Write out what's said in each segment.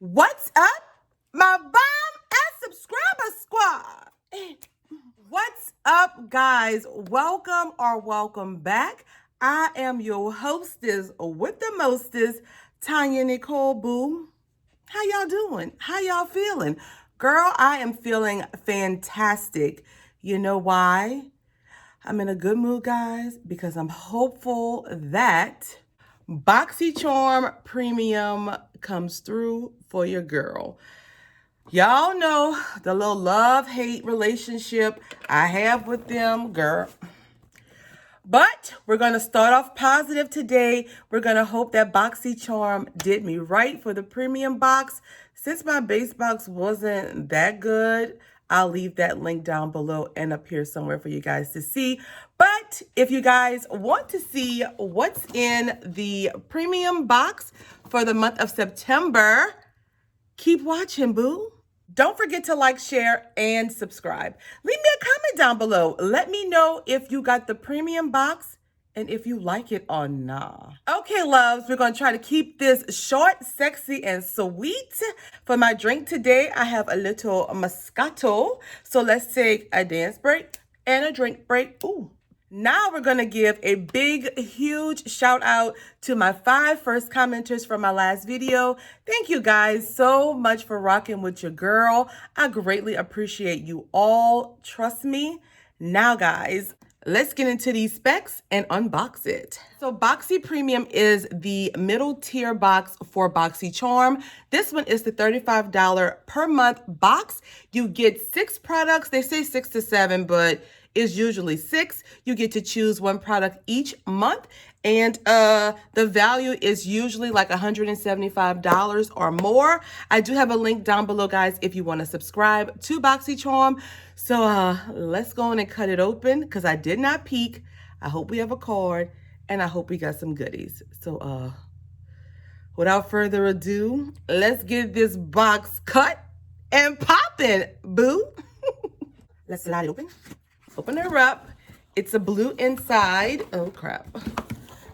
What's up, my bomb and subscriber squad? What's up, guys? Welcome back. I am your hostess with the mostest, TonyaNicole. Boo. How y'all doing? How y'all feeling? Girl, I am feeling fantastic. You know why? I'm in a good mood, guys, because I'm hopeful that BoxyCharm Premium comes through for your girl. Y'all know the little love-hate relationship I have with them, girl. But we're going to start off positive today. We're going to hope that BoxyCharm did me right for the premium box. Since my base box wasn't that good, I'll leave that link down below and up here somewhere for you guys to see. But if you guys want to see what's in the premium box for the month of September, keep watching, boo. Don't forget to like, share, and subscribe. Leave me a comment down below. Let me know if you got the premium box and if you like it or not. Okay, loves, we're going to try to keep this short, sexy, and sweet. For my drink today, I have a little Moscato. So let's take a dance break and a drink break. Ooh. Now we're going to give a big, huge shout out to my 5 first commenters from my last video. Thank you guys so much for rocking with your girl. I greatly appreciate you all. Trust me. Now, guys, let's get into these specs and unbox it. So Boxy Premium is the middle tier box for BoxyCharm. This one is the $35 per month box. You get 6 products. They say 6 to 7, but is usually 6. You get to choose 1 product each month, and the value is usually like $175 or more. I do have a link down below, guys, if you want to subscribe to BoxyCharm. So let's go on and cut it open because I did not peek. I hope we have a card, and I hope we got some goodies. So without further ado, let's get this box cut and popping, boo. Let's slide it open. Open her up. It's a blue inside. Oh, crap.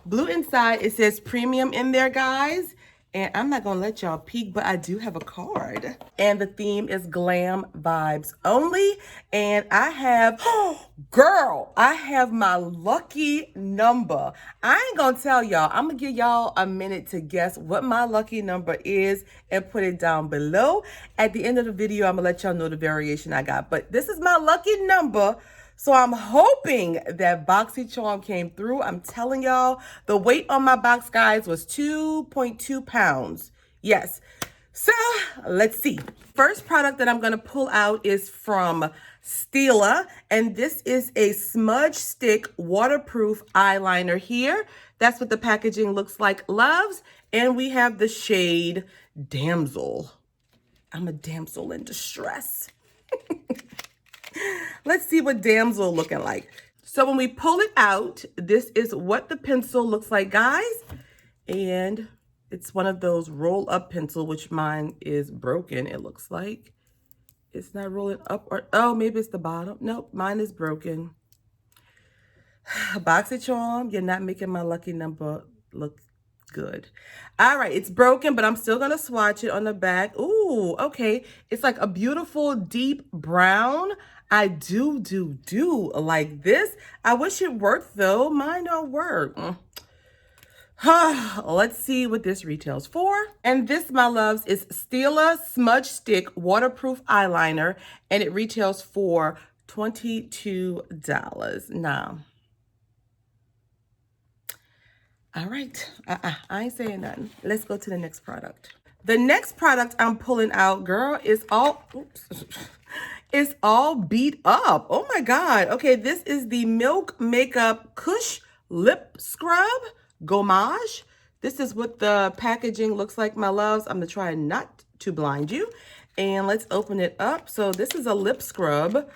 Blue inside. It says premium in there, guys. And I'm not going to let y'all peek, but I do have a card. And the theme is glam vibes only. And I have, oh, girl, I have my lucky number. I ain't going to tell y'all. I'm going to give y'all a minute to guess what my lucky number is and put it down below. At the end of the video, I'm going to let y'all know the variation I got. But this is my lucky number. So I'm hoping that BoxyCharm came through. I'm telling y'all, the weight on my box, guys, was 2.2 pounds. Yes. So let's see. First product that I'm going to pull out is from Stila. And this is a smudge stick waterproof eyeliner here. That's what the packaging looks like, loves. And we have the shade Damsel. I'm a damsel in distress. Let's see what Damsel looking like. So when we pull it out, this is what the pencil looks like, guys. And it's one of those roll-up pencil, which mine is broken, it looks like. It's not rolling up, or oh, maybe it's the bottom. Nope, mine is broken. BoxyCharm, you're not making my lucky number look good. All right, it's broken, but I'm still gonna swatch it on the back. Ooh, okay. It's like a beautiful deep brown. I do like this. I wish it worked though. Mine don't work. Let's see what this retails for. And this, my loves, is Stila Smudge Stick Waterproof Eyeliner, and it retails for $22. Now, all right, I ain't saying nothing. Let's go to the next product. The next product I'm pulling out, girl, is all, oops, it's all beat up. Oh my God. Okay, this is the Milk Makeup Kush Lip Scrub Gommage. This is what the packaging looks like, my loves. I'm gonna try not to blind you. And let's open it up. So this is a lip scrub.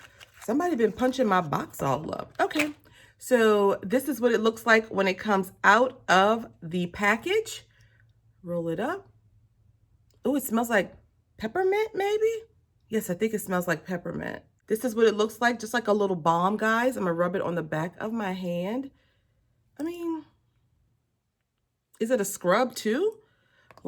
Somebody been punching my box all up. Okay. So this is what it looks like when it comes out of the package. Roll it up. Oh, it smells like peppermint, maybe? Yes, I think it smells like peppermint. This is what it looks like, just like a little balm, guys. I'm gonna rub it on the back of my hand. I mean, is it a scrub too?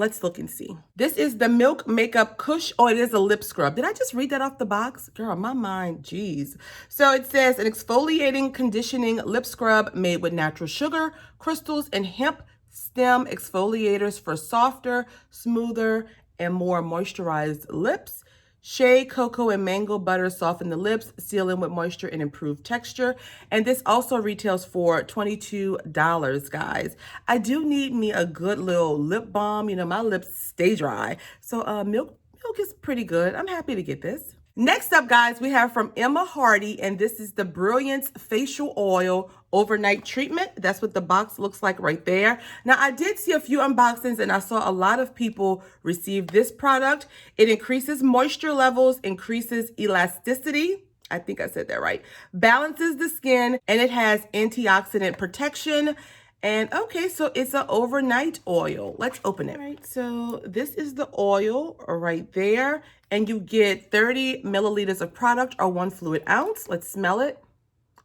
Let's look and see. This is the Milk Makeup Kush. Oh, it is a lip scrub. Did I just read that off the box? Girl, my mind, geez. So it says an exfoliating conditioning lip scrub made with natural sugar, crystals, and hemp stem exfoliators for softer, smoother, and more moisturized lips. Shea, cocoa, and mango butter soften the lips, seal in with moisture and improve texture. And this also retails for $22, guys. I do need me a good little lip balm. You know, my lips stay dry. So milk is pretty good. I'm happy to get this. Next up, guys, we have from Emma Hardy, and this is the Brilliance Facial Oil Overnight Treatment. That's what the box looks like right there. Now, I did see a few unboxings, and I saw a lot of people receive this product. It increases moisture levels, increases elasticity. I think I said that right. Balances the skin, and it has antioxidant protection. And okay, so it's an overnight oil. Let's open it. All right, so this is the oil right there. And you get 30 milliliters of product or 1 fluid ounce. Let's smell it.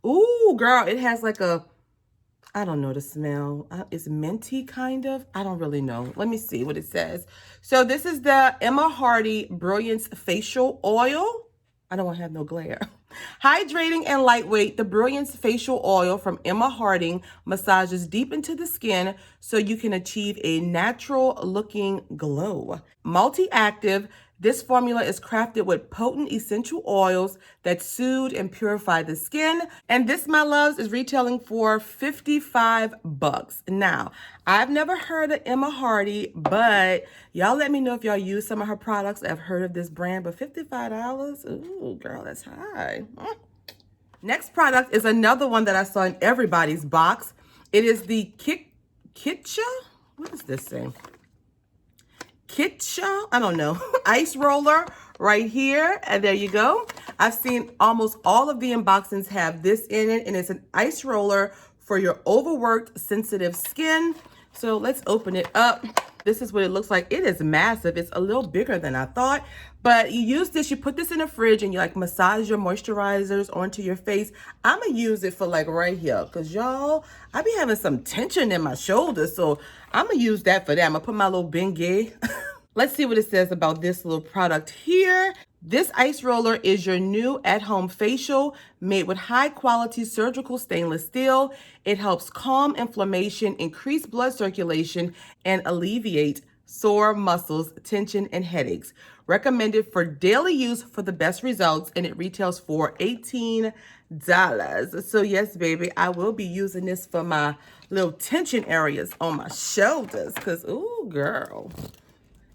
Ooh, girl, it has like a, I don't know the smell. It's minty kind of. I don't really know. Let me see what it says. So this is the Emma Hardy Brilliance Facial Oil. I don't want to have no glare. Hydrating and lightweight, the Brilliance Facial Oil from Emma Harding massages deep into the skin so you can achieve a natural looking glow. Multi-active, this formula is crafted with potent essential oils that soothe and purify the skin. And this, my loves, is retailing for $55. Now, I've never heard of Emma Hardy, but y'all let me know if y'all use some of her products. I've heard of this brand, but $55? Ooh, girl, that's high. Next product is another one that I saw in everybody's box. It is the Kitcha? What does this say? Kitcha, I don't know, ice roller right here. And there you go. I've seen almost all of the unboxings have this in it, and it's an ice roller for your overworked, sensitive skin. So let's open it up. This is what it looks like. It is massive. It's a little bigger than I thought, but you use this, you put this in the fridge and you like massage your moisturizers onto your face. I'm gonna use it for like right here, cause y'all, I be having some tension in my shoulders. So I'm gonna use that for that. I'm gonna put my little Bengay. Let's see what it says about this little product here. This ice roller is your new at-home facial made with high-quality surgical stainless steel. It helps calm inflammation, increase blood circulation, and alleviate sore muscles, tension, and headaches. Recommended for daily use for the best results, and it retails for $18. So yes, baby, I will be using this for my little tension areas on my shoulders, because, ooh, girl.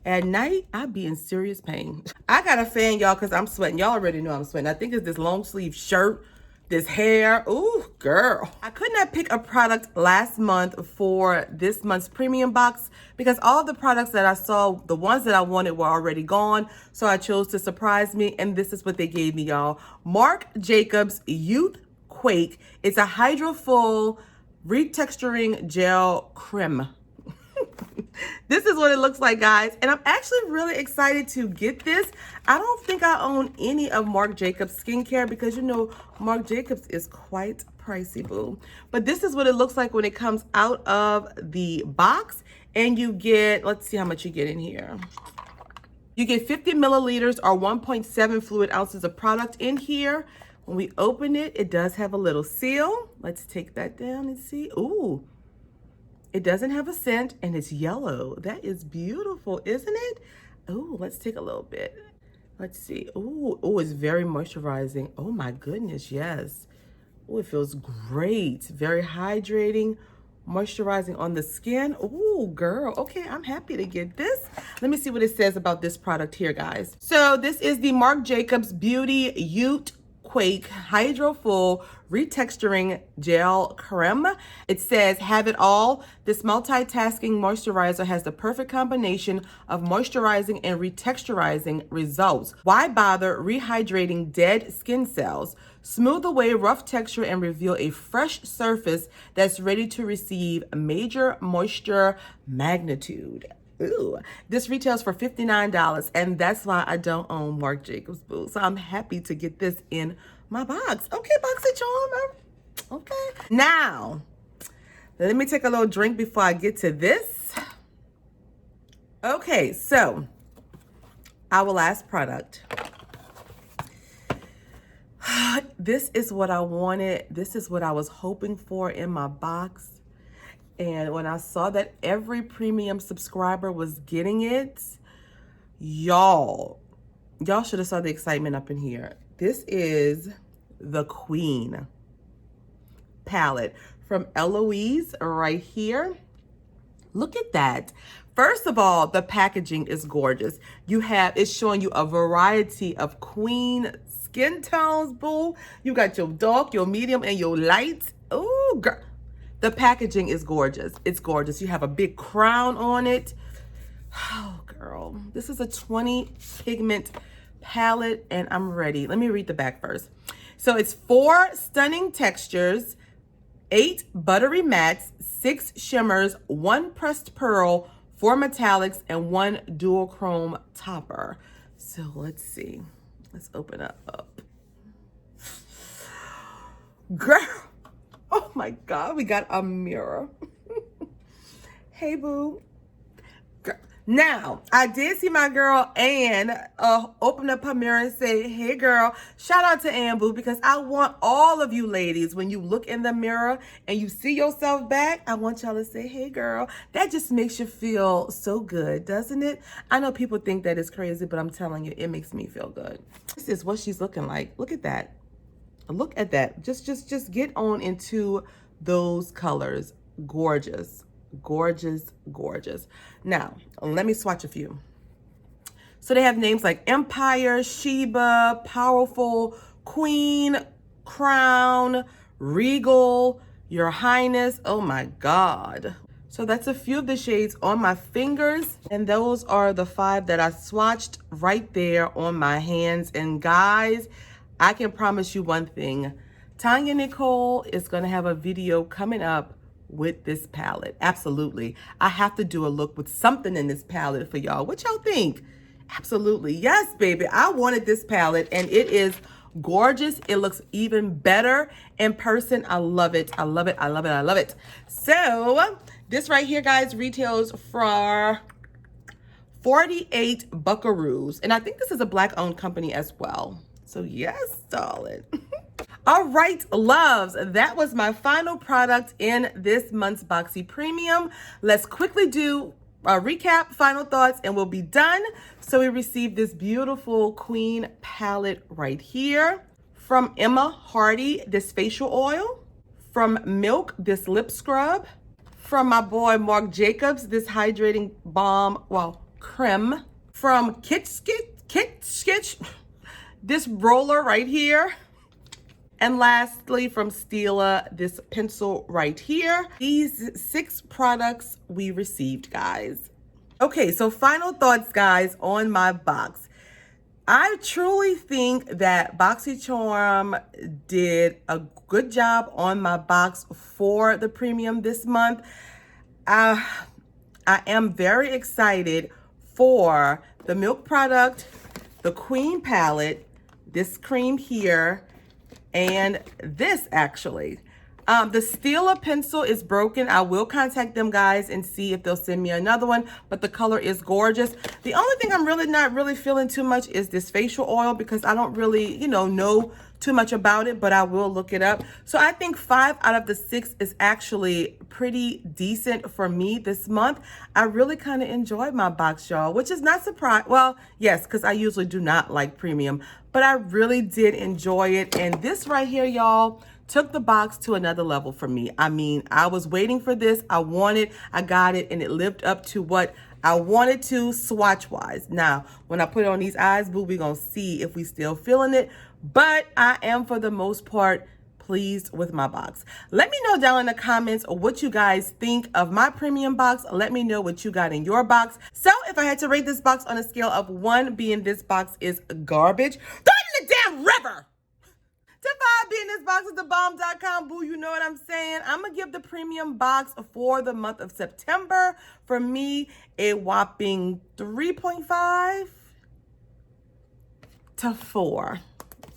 At night, I be in serious pain. I got a fan, y'all, because I'm sweating. Y'all already know I'm sweating. I think it's this long sleeve shirt, this hair. Ooh, girl. I could not pick a product last month for this month's premium box because all the products that I saw, the ones that I wanted were already gone. So I chose to surprise me, and this is what they gave me, y'all. Marc Jacobs Youth Quake. It's a hydro-full retexturing gel creme. This is what it looks like, guys, and I'm actually really excited to get this. I don't think I own any of Marc Jacobs skincare because, you know, Marc Jacobs is quite pricey, boo. But this is what it looks like when it comes out of the box, and you get, let's see how much you get in here. You get 50 milliliters or 1.7 fluid ounces of product in here. When we open it, it does have a little seal. Let's take that down and see. Ooh. It doesn't have a scent, and it's yellow. That is beautiful, isn't it? Oh, let's take a little bit. Let's see. Oh, it's very moisturizing. Oh my goodness, yes. Oh, it feels great. Very hydrating, moisturizing on the skin. Oh, girl. Okay, I'm happy to get this. Let me see what it says about this product here, guys. So this is the Marc Jacobs Beauty Youth Quake Hydro Full Retexturing Gel Creme. It says, have it all. This multitasking moisturizer has the perfect combination of moisturizing and retexturizing results. Why bother rehydrating dead skin cells? Smooth away rough texture and reveal a fresh surface that's ready to receive major moisture magnitude. Ooh, this retails for $59, and that's why I don't own Marc Jacobs, boo. So I'm happy to get this in my box. Okay, BoxyCharm. Okay. Now, let me take a little drink before I get to this. Okay, so our last product. This is what I wanted. This is what I was hoping for in my box. And when I saw that every premium subscriber was getting it, y'all should have saw the excitement up in here. This is the Queen palette from Eloise right here. Look at that. First of all, the packaging is gorgeous. It's showing you a variety of queen skin tones, boo. You got your dark, your medium, and your light. Ooh, girl. The packaging is gorgeous. It's gorgeous. You have a big crown on it. Oh, girl. This is a 20 pigment palette, and I'm ready. Let me read the back first. So it's 4 stunning textures, 8 buttery mattes, 6 shimmers, 1 pressed pearl, 4 metallics, and 1 dual chrome topper. So let's see. Let's open it up. Girl, oh my God, we got a mirror. Hey, boo. Girl. Now, I did see my girl Ann open up her mirror and say, hey girl, shout out to Ann, boo, because I want all of you ladies, when you look in the mirror and you see yourself back, I want y'all to say, hey girl. That just makes you feel so good, doesn't it? I know people think that is crazy, but I'm telling you, it makes me feel good. This is what she's looking like. Look at that. Look at that. Just get on into those colors. Gorgeous. Gorgeous, gorgeous. Now, let me swatch a few. So they have names like Empire, Sheba, Powerful, Queen, Crown, Regal, Your Highness. Oh my God. So that's a few of the shades on my fingers. And those are the 5 that I swatched right there on my hands. And guys, I can promise you one thing. TonyaNicole is going to have a video coming up with this palette. Absolutely. I have to do a look with something in this palette for y'all. What y'all think? Absolutely. Yes, baby. I wanted this palette and it is gorgeous. It looks even better in person. I love it. I love it. I love it. I love it. So this right here, guys, retails for 48 buckaroos. And I think this is a Black owned company as well. So yes, darling. All right, loves, that was my final product in this month's Boxy Premium. Let's quickly do a recap, final thoughts, and we'll be done. So we received this beautiful Queen palette right here. From Emma Hardy, this facial oil. From Milk, this lip scrub. From my boy Marc Jacobs, this hydrating balm, creme. From Kit Skitch, this roller right here. And lastly, from Stila, this pencil right here. These 6 products we received, guys. Okay, so final thoughts, guys, on my box. I truly think that BoxyCharm did a good job on my box for the premium this month. I am very excited for the Milk product, the Queen palette, this cream here, and this actually. The Stila pencil is broken. I will contact them, guys, and see if they'll send me another one, but the color is gorgeous. The only thing I'm really not feeling too much is this facial oil because I don't really, know too much about it, but I will look it up. So I think 5 out of the 6 is actually pretty decent for me this month. I really kind of enjoyed my box, y'all, which is not surprising. Well, yes, because I usually do not like premium, but I really did enjoy it. And this right here, y'all, took the box to another level for me. I mean, I was waiting for this. I got it, and it lived up to what I wanted to swatch-wise. Now, when I put it on these eyes, boo, we're going to see if we still feeling it. But I am, for the most part, pleased with my box. Let me know down in the comments what you guys think of my premium box. Let me know what you got in your box. So if I had to rate this box on a scale of 1 being this box is garbage, throw it in the damn river. To 5 being this box is thebomb.com, boo, you know what I'm saying? I'm going to give the premium box for the month of September, for me, a whopping 3.5 to 4.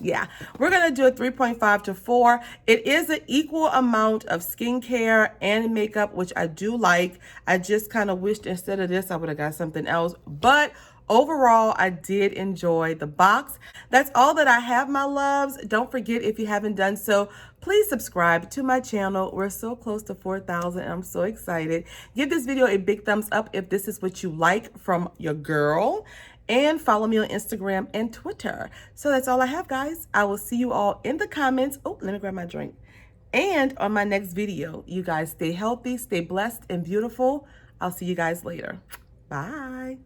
Yeah, we're going to do a 3.5 to 4. It is an equal amount of skincare and makeup, which I do like. I just kind of wished instead of this, I would have got something else. But overall, I did enjoy the box. That's all that I have, my loves. Don't forget, if you haven't done so, please subscribe to my channel. We're so close to 4,000 and I'm so excited. Give this video a big thumbs up if this is what you like from your girl. And follow me on Instagram and Twitter. So that's all I have, guys. I will see you all in the comments. Oh, let me grab my drink. And on my next video. You guys stay healthy, stay blessed and beautiful. I'll see you guys later. Bye.